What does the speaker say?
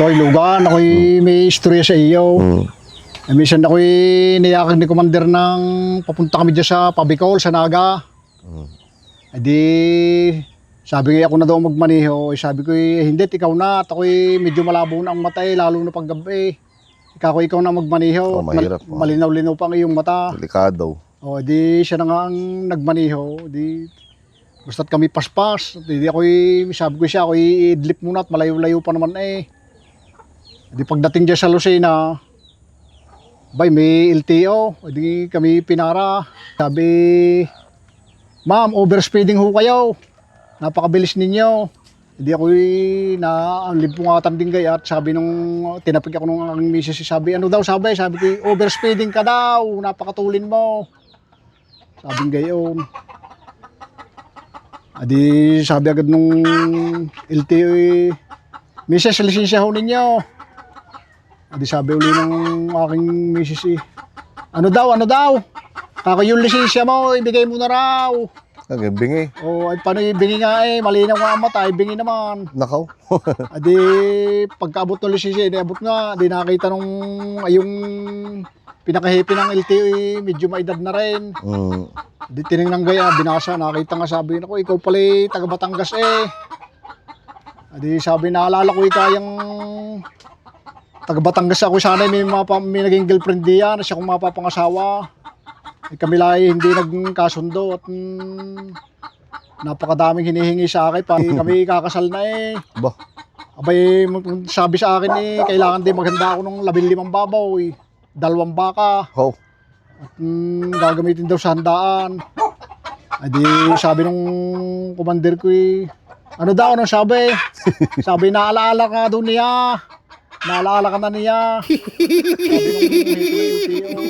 Toy Lugan, ako'y may istorya sa iyo. Minsan ako'y niyakan ni Commander ng papunta kami dyan sa Pabicol, sa Naga. Di sabi ko ako na daw magmaniho. Sabi ko hindi, ikaw na. At ako'y medyo malabo na ang mata lalo na paggabi. Ikaw na magmaniho. Mahirap. Malinaw-linaw pa ang iyong mata. Delikado. Di siya na nga ang nagmaniho. Basta't kami paspas. Sabi ko siya, ako'y idlip muna at malayo-layo pa naman . Di pagdating dyan sa Lucena, may LTO. Di kami pinara. Sabi, ma'am, overspeeding ho kayo. Napakabilis ninyo. Hindi ako'y nalimpungatan din gaya. At sabi nung tinapik ako nung aking misis, sabi, ano daw sabi? Sabi ko, overspeeding ka daw. Napakatulin mo. Sabi gayon. Adi sabi agad nung LTO, misis, lisensya ho ninyo. Adi sabi uli ng aking misis, ano daw? Kako yung lisensya mo, ibigay mo na raw. Bingi. Ay paano ibingi nga malinaw nga ang mata, ibingi naman. Nakaw. Adi pagkaabot ng lisensya, abot nga, di nakita nung yung pinakahipi ng LTO, medyo maedad na rin. Di tinignan gaya, binasa, nakita nga sabi ko, ikaw pala taga Batangas . Adi sabi, naalala ko kayang taga Batangas ako, sana may naging girlfriend diyan, siya kung mapapangasawa. Kami lang hindi nagkasundo at napakadaming hinihingi sa akin pa kami kakasal na . Ba? Abay sabi sa akin kailangan din maghanda ako ng 15 babaw, 2 baka. Ho. At gagamitin daw sa handaan. Adi sabi nung commander ko ano daw, anong sabi? Sabi, naalaala ka doon niya. Naalaala ka na niya. Sabi nung